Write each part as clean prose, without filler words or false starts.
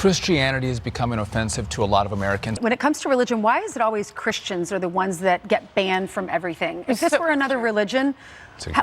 Christianity is becoming offensive to a lot of Americans. When it comes to religion, why is it always Christians are the ones that get banned from everything? If this were another religion,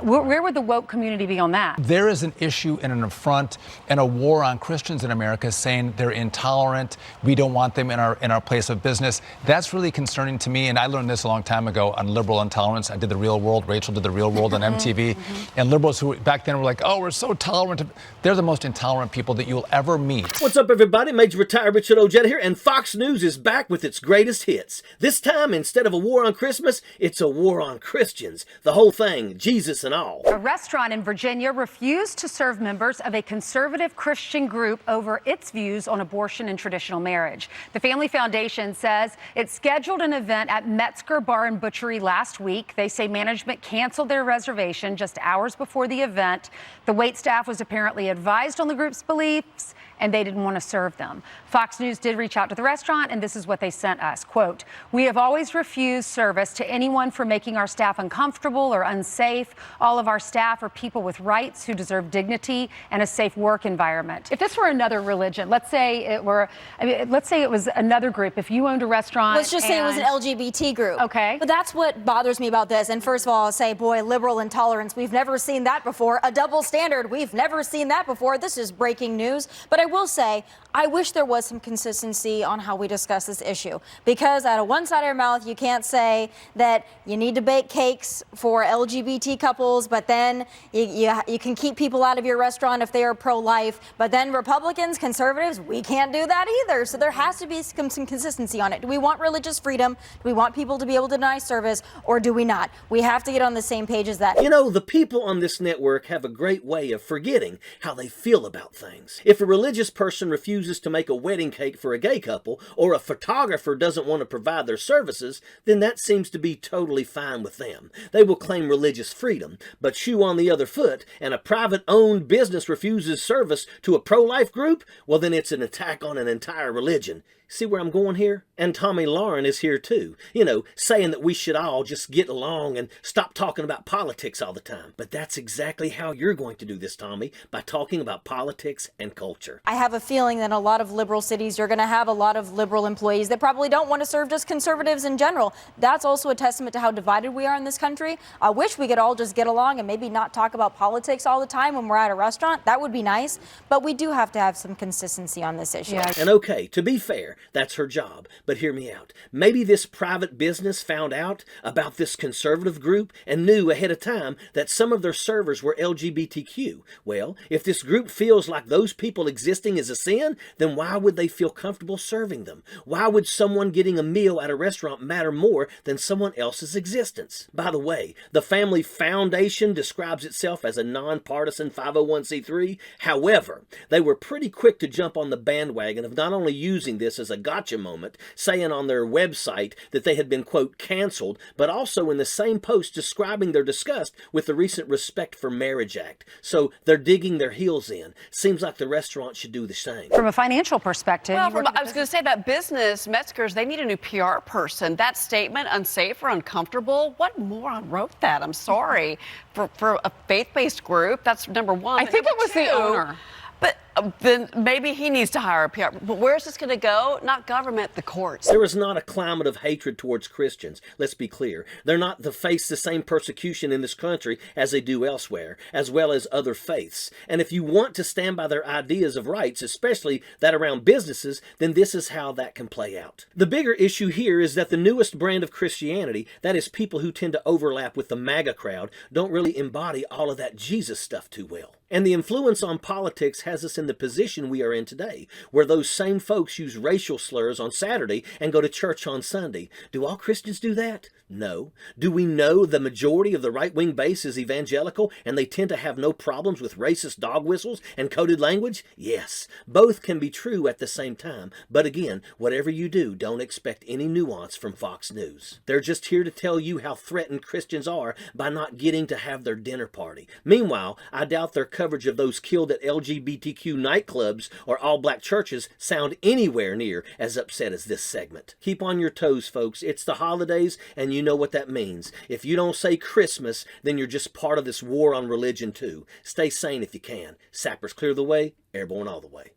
where would the woke community be on that? There is an issue and an affront and a war on Christians in America saying they're intolerant. We don't want them in our place of business. That's really concerning to me. And I learned this a long time ago on liberal intolerance. I did The Real World. Rachel did The Real World on MTV. And liberals who back then were like, oh, we're so tolerant. They're the most intolerant people that you'll ever meet. What's up, everybody? Major Retired Richard Ojeda here, and Fox News is back with its greatest hits. This time, instead of a war on Christmas, it's a war on Christians. The whole thing, Jesus and all. A restaurant in Virginia refused to serve members of a conservative Christian group over its views on abortion and traditional marriage. The Family Foundation says it scheduled an event at Metzger Bar and Butchery last week. They say management canceled their reservation just hours before the event. The waitstaff was apparently advised on the group's beliefs, and they didn't want to serve them. Fox News did reach out to the restaurant, and this is what they sent us. Quote, "We have always refused service to anyone for making our staff uncomfortable or unsafe. All of our staff are people with rights who deserve dignity and a safe work environment." If this were another religion, let's say it was another group. If you owned a restaurant, let's just say it was an LGBT group. Okay. But that's what bothers me about this. And first of all, I'll say, boy, liberal intolerance. We've never seen that before. A double standard. We've never seen that before. This is breaking news. But I will say, I wish there was some consistency on how we discuss this issue, because out of one side of your mouth, you can't say that you need to bake cakes for LGBT couples, but then you can keep people out of your restaurant if they are pro-life. But then Republicans, conservatives, we can't do that either. So there has to be some consistency on it. Do we want religious freedom? Do we want people to be able to deny service, or do we not? We have to get on the same page as that. You know, the people on this network have a great way of forgetting how they feel about things. If a religious person refuses to make a wedding cake for a gay couple, or a photographer doesn't want to provide their services, then that seems to be totally fine with them. They will claim religious freedom, but shoe on the other foot, and a private-owned business refuses service to a pro-life group, well, then it's an attack on an entire religion. See where I'm going here? And Tommy Lauren is here too, you know, saying that we should all just get along and stop talking about politics all the time. But that's exactly how you're going to do this, Tommy, by talking about politics and culture. I have a feeling that in a lot of liberal cities, you're going to have a lot of liberal employees that probably don't want to serve just conservatives in general. That's also a testament to how divided we are in this country. I wish we could all just get along and maybe not talk about politics all the time when we're at a restaurant. That would be nice. But we do have to have some consistency on this issue. Yeah. And okay, to be fair, that's her job. But hear me out. Maybe this private business found out about this conservative group and knew ahead of time that some of their servers were LGBTQ. Well, if this group feels like those people existing is a sin, then why would they feel comfortable serving them? Why would someone getting a meal at a restaurant matter more than someone else's existence? By the way, the Family Foundation describes itself as a nonpartisan 501c3. However, they were pretty quick to jump on the bandwagon of not only using this as a gotcha moment, saying on their website that they had been, quote, canceled, but also in the same post describing their disgust with the recent Respect for Marriage Act. So they're digging their heels in. Seems like the restaurant should do the same. From a financial perspective, well, I was going to say that business, Metzger's, they need a new PR person. That statement, unsafe or uncomfortable, what moron wrote that? I'm sorry. For a faith-based group, that's number one. I think it was the owner. But then maybe he needs to hire a PR. But where's this going to go? Not government, the courts. There is not a climate of hatred towards Christians. Let's be clear. They're not to face the same persecution in this country as they do elsewhere, as well as other faiths. And if you want to stand by their ideas of rights, especially that around businesses, then this is how that can play out. The bigger issue here is that the newest brand of Christianity, that is people who tend to overlap with the MAGA crowd, don't really embody all of that Jesus stuff too well. And the influence on politics has us in the position we are in today, where those same folks use racial slurs on Saturday and go to church on Sunday. Do all Christians do that? No. Do we know the majority of the right-wing base is evangelical and they tend to have no problems with racist dog whistles and coded language? Yes. Both can be true at the same time. But again, whatever you do, don't expect any nuance from Fox News. They're just here to tell you how threatened Christians are by not getting to have their dinner party. Meanwhile, I doubt their coverage of those killed at LGBTQ nightclubs or all-black churches sound anywhere near as upset as this segment. Keep on your toes, folks. It's the holidays, and you know what that means. If you don't say Christmas, then you're just part of this war on religion too. Stay sane if you can. Sappers clear the way, airborne all the way.